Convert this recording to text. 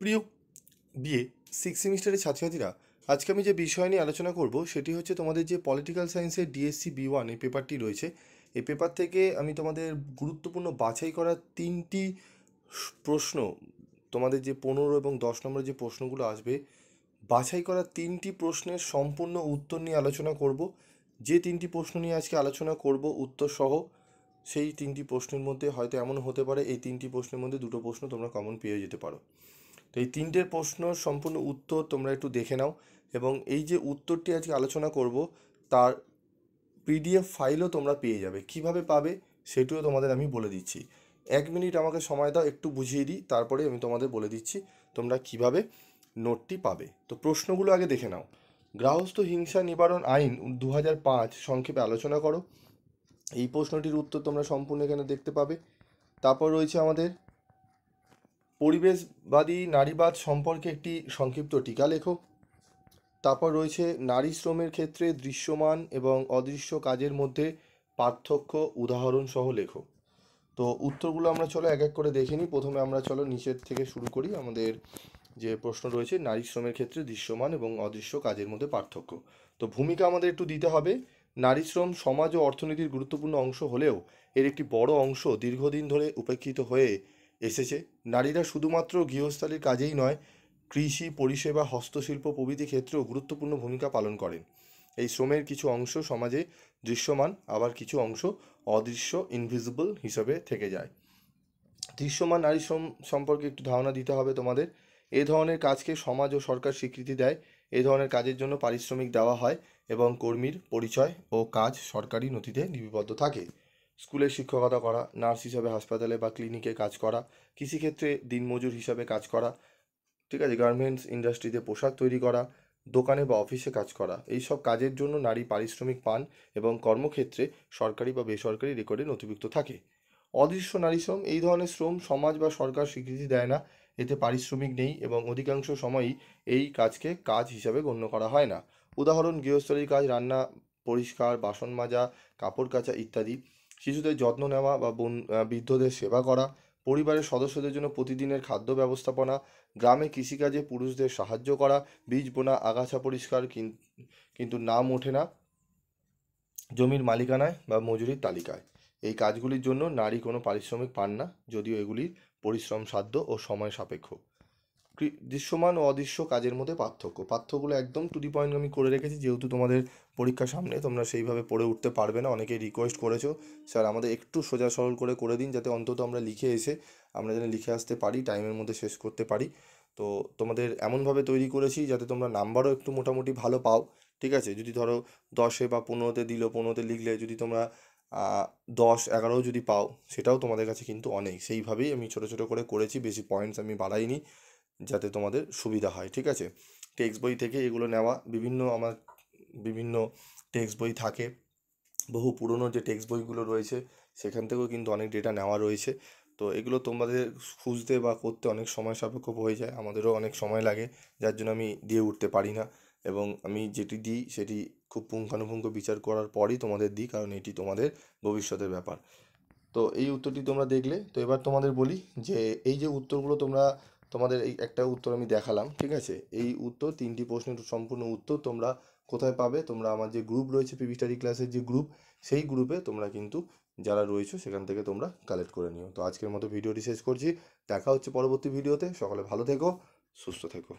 প্রিয় BA six সেমিস্টারের ছাত্রছাত্রীরা, আজকে আমি যে বিষয় নিয়ে আলোচনা করব সেটি হচ্ছে তোমাদের যে পলিটিক্যাল সায়েন্সের ডিএসসি বি1 এই পেপারটি রয়েছে। এই পেপার থেকে আমি তোমাদের গুরুত্বপূর্ণ বাছাই করা তিনটি প্রশ্ন, তোমাদের যে 15 এবং 10 নম্বরের যে প্রশ্নগুলো আসবে, বাছাই করা তিনটি প্রশ্নের সম্পূর্ণ উত্তর নিয়ে আলোচনা করব। যে তিনটি প্রশ্ন নিয়ে আজকে আলোচনা করব উত্তর সহ, সেই তিনটি প্রশ্নের মধ্যে হয়তো এমন হতে পারে এই তিনটি প্রশ্নের মধ্যে দুটো প্রশ্ন তোমরা কমন পেয়ে যেতে পারো। তো এই তিনটের প্রশ্ন সম্পূর্ণ উত্তর তোমরা একটু দেখে নাও, এবং এই যে উত্তরটি আজকে আলোচনা করব তার পিডিএফ ফাইলও তোমরা পেয়ে যাবে। কিভাবে পাবে সেটিও তোমাদের আমি বলে দিচ্ছি। 1 মিনিট আমাকে সময় দাও, একটু বুঝিয়ে দিই, তারপরে আমি তোমাদের বলে দিচ্ছি তোমরা কিভাবে নোটটি পাবে। তো প্রশ্নগুলো আগে দেখে নাও। গৃহস্থ হিংসা নিবারণ আইন 2005 সংক্ষেপে আলোচনা করো। এই প্রশ্নটির উত্তর তোমরা সম্পূর্ণ এখানে দেখতে পাবে। তারপর রয়েছে আমাদের পরিবেশবাদী নারীবাদ সম্পর্কে একটি সংক্ষিপ্ত টিকা লেখো। তারপর রয়েছে নারী শ্রমের ক্ষেত্রে দৃশ্যমান এবং অদৃশ্য কাজের মধ্যে পার্থক্য উদাহরণ সহ লেখো। তো উত্তরগুলো আমরা চলো এক এক করে দেখে নিই। প্রথমে আমরা চলো নিচের থেকে শুরু করি। আমাদের যে প্রশ্ন রয়েছে নারী শ্রমের ক্ষেত্রে দৃশ্যমান এবং অদৃশ্য কাজের মধ্যে পার্থক্য। তো ভূমিকা আমাদের একটু দিতে হবে। নারী শ্রম সমাজ ও অর্থনীতির গুরুত্বপূর্ণ অংশ হলেও এর একটি বড় অংশ দীর্ঘদিন ধরে উপেক্ষিত হয়ে এসেছে। নারীরা শুধুমাত্র গৃহস্থালির কাজেই নয়, কৃষি, পরিষেবা, হস্তশিল্প প্রভৃতি ক্ষেত্রেও গুরুত্বপূর্ণ ভূমিকা পালন করেন। এই শ্রমের কিছু অংশ সমাজে দৃশ্যমান, আবার কিছু অংশ অদৃশ্য, ইনভিজিবল হিসাবে থেকে যায়। দৃশ্যমান নারী শ্রম সম্পর্কে একটু ধারণা দিতে হবে তোমাদের। এ ধরনের কাজকে সমাজ ও সরকার স্বীকৃতি দেয়। এই ধরনের কাজের জন্য পারিশ্রমিক দেওয়া হয় এবং কর্মীর পরিচয় ও কাজ সরকারি নথিতে লিপিবদ্ধ থাকে। স্কুলে শিক্ষকতা করা, নার্স হিসাবে হাসপাতালে বা ক্লিনিকে কাজ করা, কৃষিক্ষেত্রে দিনমজুর হিসাবে কাজ করা, ঠিক আছে, গার্মেন্টস ইন্ডাস্ট্রিতে পোশাক তৈরি করা, দোকানে বা অফিসে কাজ করা, এই সব কাজের জন্য নারী পারিশ্রমিক পান এবং কর্মক্ষেত্রে সরকারি বা বেসরকারি রেকর্ডে নথিভুক্ত থাকে। অদৃশ্য নারী শ্রম, এই ধরনের শ্রম সমাজ বা সরকার স্বীকৃতি দেয় না, এতে পারিশ্রমিক নেই এবং অধিকাংশ সময়ই এই কাজকে কাজ হিসাবে গণ্য করা হয় না। উদাহরণ গৃহস্থালির কাজ, রান্না, পরিষ্কার, বাসন মাজা, কাপড় কাচা ইত্যাদি। শিশুদের যত্ন নেওয়া বা বৃদ্ধদের সেবা করা, পরিবারের সদস্যদের জন্য প্রতিদিনের খাদ্য ব্যবস্থাপনা, গ্রামে কৃষিকাজে পুরুষদের সাহায্য করা, বীজ বোনা, আগাছা পরিষ্কার, কিন্তু নাম ওঠে না জমির মালিকানায় বা মজুরির তালিকায়। এই কাজগুলির জন্য নারী কোনো পারিশ্রমিক পান না, যদিও এগুলি পরিশ্রম সাধ্য ও সময় সাপেক্ষ। দৃশ্যমান ও অদৃশ্য কাজের মধ্যে পাঠ্যগুলো একদম টু দি পয়েন্ট আমি করে রেখেছি, যেহেতু তোমাদের পরীক্ষার সামনে তোমরা সেইভাবে পড়ে উঠতে পারবে না। অনেকেই রিকোয়েস্ট করেছো, স্যার আমাদের একটু সোজা সরল করে দিন, যাতে অন্তত আমরা লিখে এসে আমরা যেন লিখে আসতে পারি, টাইমের মধ্যে শেষ করতে পারি। তো তোমাদের এমনভাবে তৈরি করেছি যাতে তোমরা নাম্বারও একটু মোটামুটি ভালো পাও। ঠিক আছে, যদি ধরো 10-এ বা 15-তে দিল, 15-তে লিখলে যদি তোমরা 10-11 যদি পাও, সেটাও তোমাদের কাছে কিন্তু অনেক। সেইভাবেই আমি ছোটো ছোটো করে করেছি, বেশি পয়েন্টস আমি বাড়াইনি, যাতে তোমাদের সুবিধা হয়। ঠিক আছে, টেক্সট বই থেকে এগুলো নেওয়া, বিভিন্ন টেক্সট বই থাকে, বহু পুরনো যে টেক্সট বইগুলো রয়েছে সেখান থেকেও কিন্তু অনেক ডেটা নেওয়া রয়েছে। তো এগুলো তোমাদের খুঁজতে বা করতে অনেক সময় সাপেক্ষ হয়ে যায়, আমাদেরও অনেক সময় লাগে, যার জন্য আমি দিয়ে উঠতে পারি না। এবং আমি যেটি দিই সেটি খুব পুঙ্খানুপুঙ্খ বিচার করার পরই তোমাদের দিই, কারণ এটি তোমাদের ভবিষ্যতের ব্যাপার। তো এই উত্তরটি তোমরা দেখলে। তো এবার তোমাদের বলি যে এই যে উত্তরগুলো তোমাদের এই একটা উত্তর আমি দেখালাম, ঠিক আছে, এই উত্তর তিনটি প্রশ্নের সম্পূর্ণ উত্তর তোমরা কোথায় পাবে? তোমরা আমার যে গ্রুপ রয়েছে, পিভি স্টাডি ক্লাসের যে গ্রুপ, সেই গ্রুপে তোমরা কিন্তু যারা রয়েছে সেখান থেকে তোমরা কালেক্ট করে নিও। তো আজকের মতো ভিডিওটি শেষ করছি, দেখা হচ্ছে পরবর্তী ভিডিওতে। সকলে ভালো থেকো, সুস্থ থেকো।